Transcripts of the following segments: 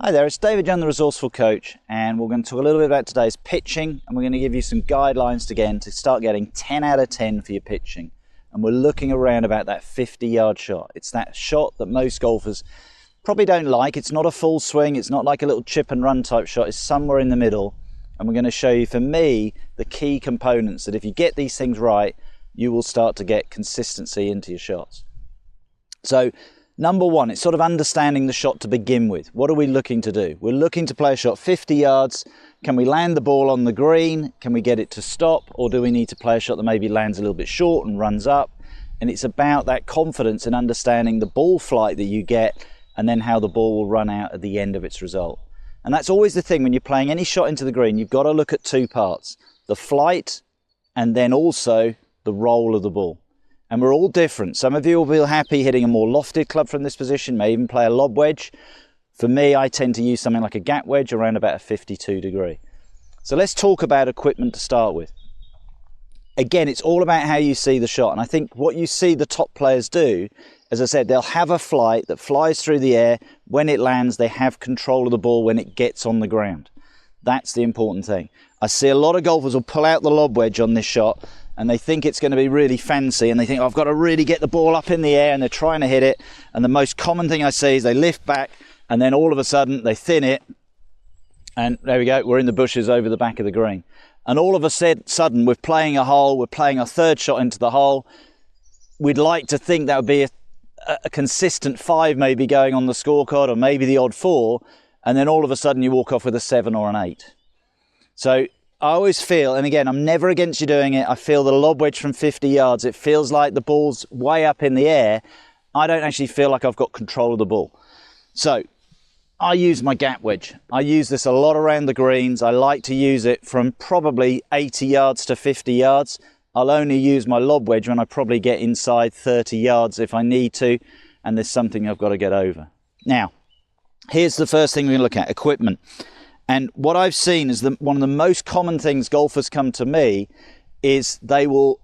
Hi there, it's David Young, the Resourceful Coach, and we're going to talk a little bit about today's pitching, and we're going to give you some guidelines again to start getting 10 out of 10 for your pitching. And we're looking around about that 50-yard shot. It's that shot that most golfers probably don't like. It's not a full swing, it's not like a little chip and run type shot, it's somewhere in the middle. And we're going to show you, for me, the key components that if you get these things right, you will start to get consistency into your shots. So, number one, it's sort of understanding the shot to begin with. What are we looking to do? We're looking to play a shot 50 yards. Can we land the ball on the green? Can we get it to stop? Or do we need to play a shot that maybe lands a little bit short and runs up? And it's about that confidence in understanding the ball flight that you get and then how the ball will run out at the end of its result. And that's always the thing when you're playing any shot into the green, you've got to look at two parts, the flight and then also the roll of the ball. And we're all different. Some of you will be happy hitting a more lofted club from this position, may even play a lob wedge. For me, I tend to use something like a gap wedge around about a 52 degree. So let's talk about equipment to start with. Again, it's all about how you see the shot. And I think what you see the top players do, as I said, they'll have a flight that flies through the air. When it lands, they have control of the ball when it gets on the ground. That's the important thing. I see a lot of golfers will pull out the lob wedge on this shot and they think it's going to be really fancy and they think, oh, I've got to really get the ball up in the air, and they're trying to hit it. And the most common thing I see is they lift back and then all of a sudden they thin it. And there we go, we're in the bushes over the back of the green. And all of a sudden we're playing a hole, we're playing our third shot into the hole. We'd like to think that would be a consistent 5 maybe going on the scorecard, or maybe the odd 4. And then all of a sudden you walk off with a 7 or an 8. So I always feel, and again, I'm never against you doing it, I feel the lob wedge from 50 yards, it feels like the ball's way up in the air. I don't actually feel like I've got control of the ball. So I use my gap wedge. I use this a lot around the greens. I like to use it from probably 80 yards to 50 yards. I'll only use my lob wedge when I probably get inside 30 yards if I need to, and there's something I've got to get over. Now, here's the first thing we're going to look at, equipment. And what I've seen is that one of the most common things golfers come to me is they will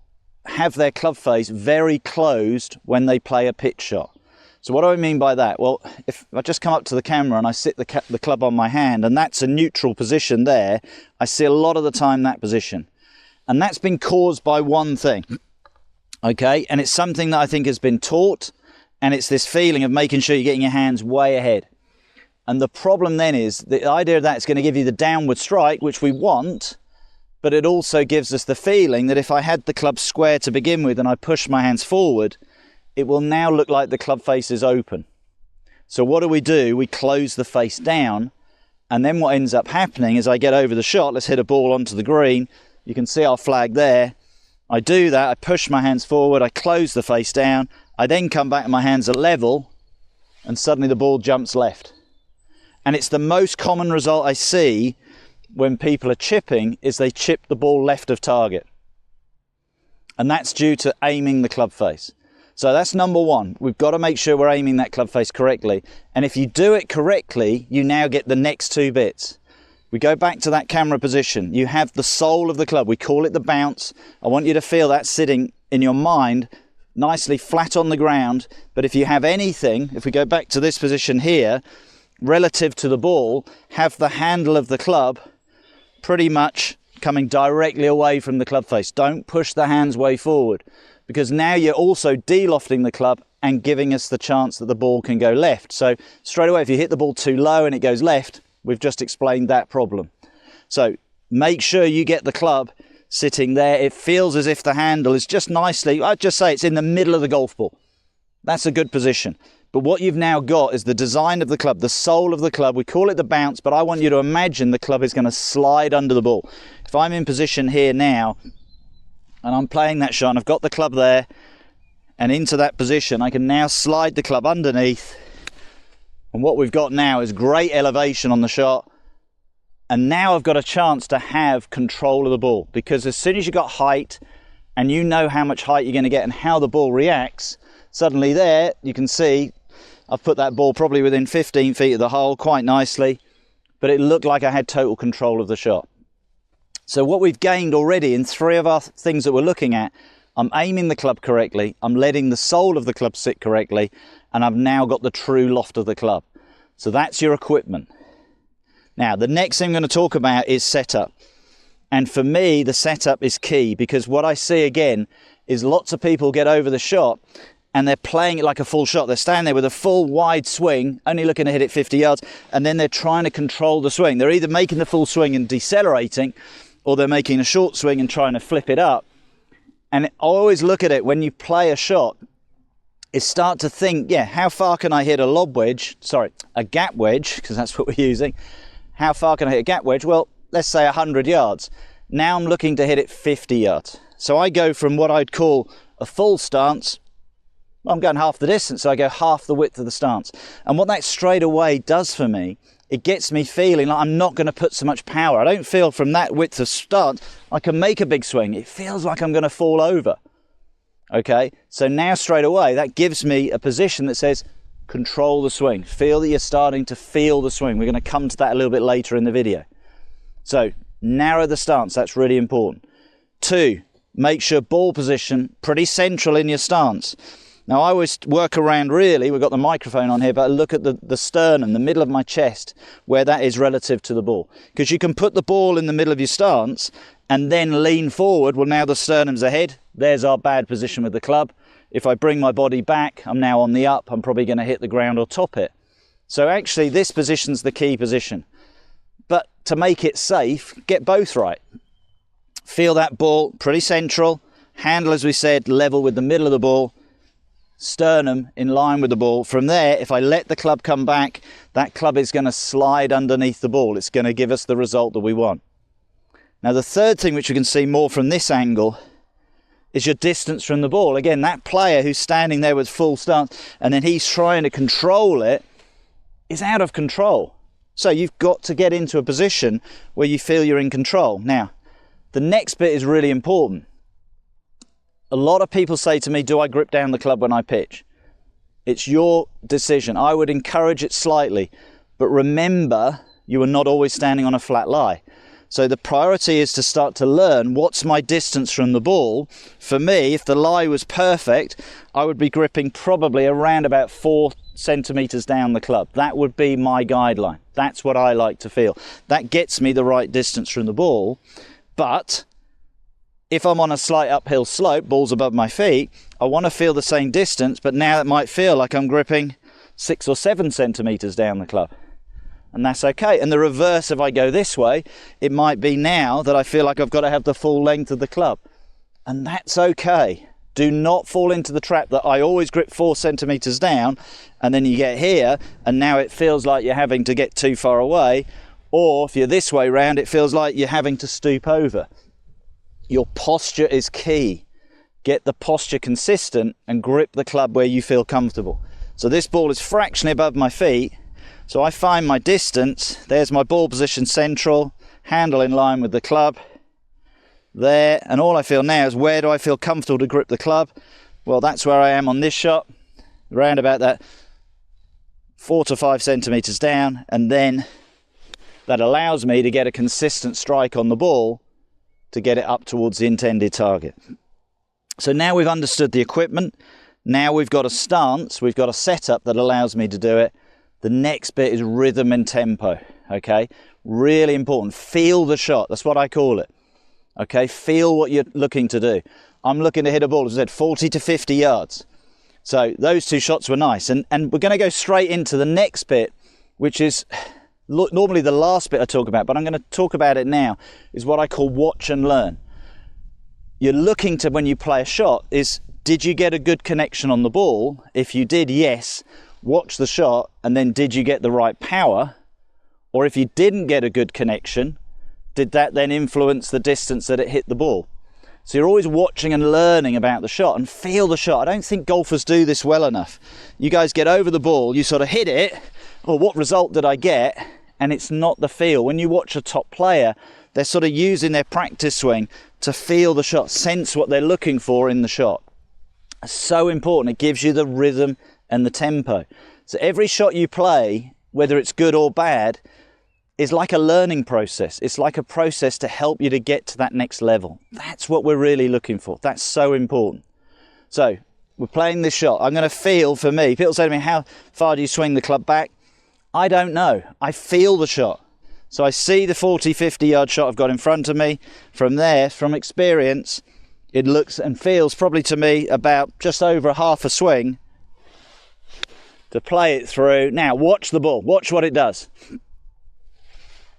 have their club face very closed when they play a pitch shot. So what do I mean by that? Well, if I just come up to the camera and I sit the club on my hand, and that's a neutral position there, I see a lot of the time that position. And that's been caused by one thing, okay? And it's something that I think has been taught, and it's this feeling of making sure you're getting your hands way ahead. And the problem then is the idea of that is going to give you the downward strike, which we want, but it also gives us the feeling that if I had the club square to begin with and I push my hands forward, it will now look like the club face is open. So what do? We close the face down, and then what ends up happening is I get over the shot, let's hit a ball onto the green, you can see our flag there. I do that, I push my hands forward, I close the face down, I then come back and my hands are level, and suddenly the ball jumps left. And it's the most common result I see when people are chipping is they chip the ball left of target. And that's due to aiming the club face. So that's number one. We've got to make sure we're aiming that club face correctly. And if you do it correctly, you now get the next 2 bits. We go back to that camera position. You have the sole of the club. We call it the bounce. I want you to feel that sitting in your mind nicely flat on the ground. But if you have anything, if we go back to this position here, relative to the ball, have the handle of the club pretty much coming directly away from the club face. Don't push the hands way forward, because now you're also de-lofting the club and giving us the chance that the ball can go left. So straight away, if you hit the ball too low and it goes left, we've just explained that problem. So make sure you get the club sitting there. It feels as if the handle is just nicely, I'd just say it's in the middle of the golf ball. That's a good position. But what you've now got is the design of the club, the sole of the club. We call it the bounce, but I want you to imagine the club is going to slide under the ball. If I'm in position here now, and I'm playing that shot, and I've got the club there, and into that position, I can now slide the club underneath. And what we've got now is great elevation on the shot. And now I've got a chance to have control of the ball, because as soon as you've got height, and you know how much height you're going to get and how the ball reacts, suddenly there, you can see, I've put that ball probably within 15 feet of the hole quite nicely, but it looked like I had total control of the shot. So what we've gained already in 3 of our things that we're looking at, I'm aiming the club correctly, I'm letting the sole of the club sit correctly, and I've now got the true loft of the club. So that's your equipment. Now, the next thing I'm going to talk about is setup. And for me, the setup is key, because what I see again is lots of people get over the shot and they're playing it like a full shot. They're standing there with a full wide swing, only looking to hit it 50 yards, and then they're trying to control the swing. They're either making the full swing and decelerating, or they're making a short swing and trying to flip it up. And I always look at it when you play a shot, is start to think, yeah, how far can I hit a lob wedge? Sorry, a gap wedge, because that's what we're using. How far can I hit a gap wedge? Well, let's say 100 yards. Now I'm looking to hit it 50 yards. So I go from what I'd call a full stance. I'm going half the distance, so I go half the width of the stance. And what that straight away does for me, it gets me feeling like I'm not going to put so much power. I don't feel from that width of stance I can make a big swing. It feels like I'm going to fall over. Okay, so now straight away that gives me a position that says control the swing. Feel that you're starting to feel the swing. We're going to come to that a little bit later in the video. So narrow the stance, that's really important. 2, make sure ball position pretty central in your stance. Now I always work around, really, we've got the microphone on here, but I look at the sternum, the middle of my chest, where that is relative to the ball. Because you can put the ball in the middle of your stance and then lean forward. Well, now the sternum's ahead. There's our bad position with the club. If I bring my body back, I'm now on the up. I'm probably going to hit the ground or top it. So actually this position's the key position. But to make it safe, get both right. Feel that ball pretty central. Handle, as we said, level with the middle of the ball. Sternum in line with the ball. From there, if I let the club come back, that club is going to slide underneath the ball. It's going to give us the result that we want. Now the third thing, which you can see more from this angle, is your distance from the ball. Again, that player who's standing there with full stance and then he's trying to control it is out of control. So you've got to get into a position where you feel you're in control. Now, the next bit is really important. A lot of people say to me, do I grip down the club when I pitch? It's your decision. I would encourage it slightly, but remember, you are not always standing on a flat lie. So the priority is to start to learn what's my distance from the ball. For me, if the lie was perfect, I would be gripping probably around about 4 centimeters down the club. That would be my guideline. That's what I like to feel. That gets me the right distance from the ball. But if I'm on a slight uphill slope, ball's above my feet, I want to feel the same distance, but now it might feel like I'm gripping 6 or 7 centimeters down the club. And that's okay. And the reverse, if I go this way, it might be now that I feel like I've got to have the full length of the club. And that's okay. Do not fall into the trap that I always grip 4 centimeters down, and then you get here, and now it feels like you're having to get too far away. Or if you're this way round, it feels like you're having to stoop over. Your posture is key. Get the posture consistent and grip the club where you feel comfortable. So this ball is fractionally above my feet. So I find my distance. There's my ball position central, handle in line with the club. There, and all I feel now is, where do I feel comfortable to grip the club? Well, that's where I am on this shot, around about that 4 to 5 centimeters down, and then that allows me to get a consistent strike on the ball to get it up towards the intended target. So now we've understood the equipment. Now we've got a stance, we've got a setup that allows me to do it. The next bit is rhythm and tempo, okay? Really important. Feel the shot, that's what I call it. Okay, feel what you're looking to do. I'm looking to hit a ball, as I said, 40 to 50 yards. So those 2 shots were nice. And we're going to go straight into the next bit, which is normally the last bit I talk about, but I'm going to talk about it now, is what I call watch and learn. You're looking to, when you play a shot, is, did you get a good connection on the ball? If you did, yes, watch the shot, and then did you get the right power? Or if you didn't get a good connection, did that then influence the distance that it hit the ball? So you're always watching and learning about the shot and feel the shot. I don't think golfers do this well enough. You guys get over the ball, you sort of hit it, or what result did I get? And it's not the feel. When you watch a top player, they're sort of using their practice swing to feel the shot, sense what they're looking for in the shot. It's so important. It gives you the rhythm and the tempo. So every shot you play, whether it's good or bad, is like a learning process. It's like a process to help you to get to that next level. That's what we're really looking for. That's so important. So we're playing this shot. I'm going to feel, for me, people say to me, how far do you swing the club back? I don't know. I feel the shot. So I see the 40, 50 yard shot I've got in front of me. From there, from experience, it looks and feels probably to me about just over a half a swing to play it through. Now watch the ball, watch what it does.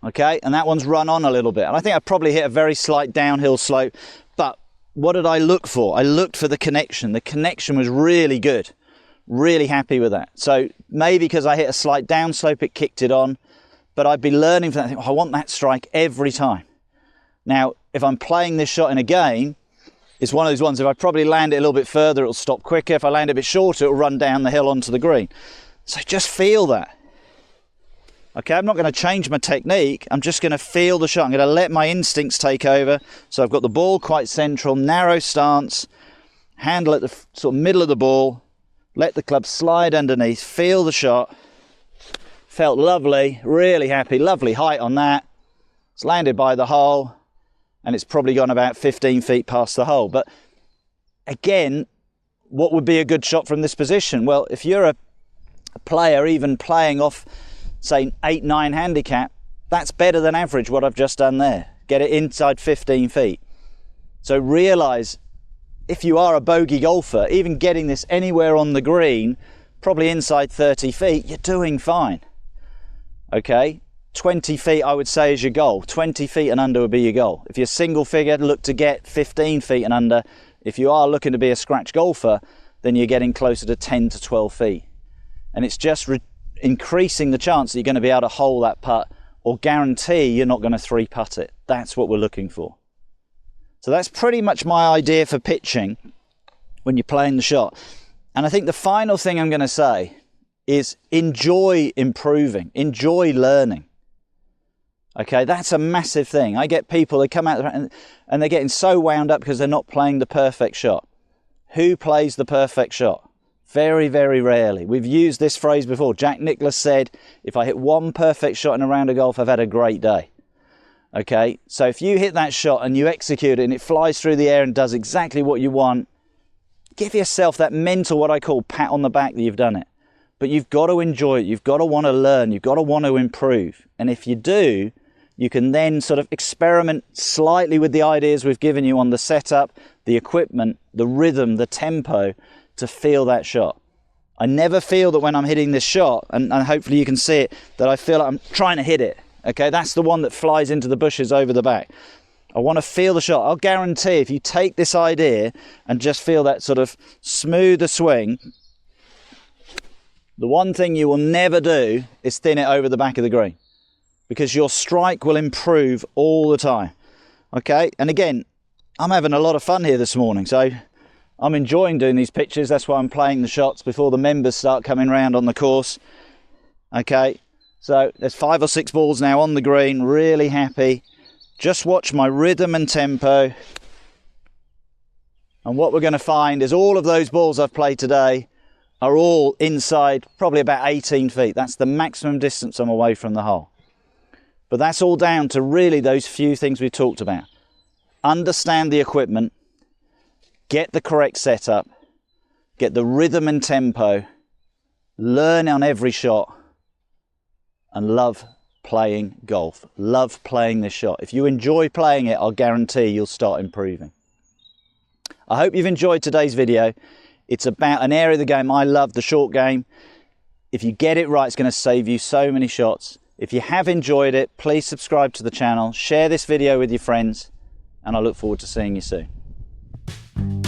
Okay, and that one's run on a little bit. And I think I probably hit a very slight downhill slope, but what did I look for? I looked for the connection. The connection was really good. Really happy with that. So maybe because I hit a slight downslope, it kicked it on, but I'd be learning from that. I think, oh, I want that strike every time. Now, if I'm playing this shot in a game, it's one of those ones, if I probably land it a little bit further, it'll stop quicker. If I land it a bit shorter, it'll run down the hill onto the green. So just feel that. Okay, I'm not going to change my technique. I'm just going to feel the shot. I'm going to let my instincts take over. So I've got the ball quite central, narrow stance, handle at the sort of middle of the ball, let the club slide underneath, feel the shot. Felt lovely, really happy, lovely height on that. It's landed by the hole, and it's probably gone about 15 feet past the hole. But again, what would be a good shot from this position? Well, if you're a player even playing off, say, 8-9 handicap, that's better than average what I've just done there. Get it inside 15 feet. So realise, if you are a bogey golfer, even getting this anywhere on the green, probably inside 30 feet, you're doing fine. Okay, 20 feet I would say is your goal. 20 feet and under would be your goal. If you're single figure, look to get 15 feet and under. If you are looking to be a scratch golfer, then you're getting closer to 10 to 12 feet. And it's just increasing the chance that you're going to be able to hole that putt, or guarantee you're not going to 3-putt it. That's what we're looking for. So that's pretty much my idea for pitching when you're playing the shot. And I think the final thing I'm going to say is enjoy improving, enjoy learning. Okay, that's a massive thing. I get people, they come out and they're getting so wound up because they're not playing the perfect shot. Who plays the perfect shot? Very, very rarely. We've used this phrase before. Jack Nicklaus said, if I hit one perfect shot in a round of golf, I've had a great day. Okay, so if you hit that shot and you execute it and it flies through the air and does exactly what you want, give yourself that mental, what I call pat on the back that you've done it. But you've got to enjoy it. You've got to want to learn. You've got to want to improve. And if you do, you can then sort of experiment slightly with the ideas we've given you on the setup, the equipment, the rhythm, the tempo to feel that shot. I never feel that when I'm hitting this shot, and hopefully you can see it, that I feel like I'm trying to hit it. Okay, that's the one that flies into the bushes over the back. I want to feel the shot. I'll guarantee if you take this idea and just feel that sort of smoother swing, the one thing you will never do is thin it over the back of the green, because your strike will improve all the time. Okay, and again, I'm having a lot of fun here this morning, so I'm enjoying doing these pitches. That's why I'm playing the shots before the members start coming round on the course. Okay, so there's 5 or 6 balls now on the green, really happy. Just watch my rhythm and tempo. And what we're going to find is all of those balls I've played today are all inside probably about 18 feet. That's the maximum distance I'm away from the hole. But that's all down to really those few things we talked about. Understand the equipment, get the correct setup, get the rhythm and tempo, learn on every shot, and love playing golf. Love playing this shot. If you enjoy playing it, I'll guarantee you'll start improving. I hope you've enjoyed today's video. It's about an area of the game I love, the short game. If you get it right, it's going to save you so many shots. If you have enjoyed it, please subscribe to the channel, share this video with your friends, and I look forward to seeing you soon.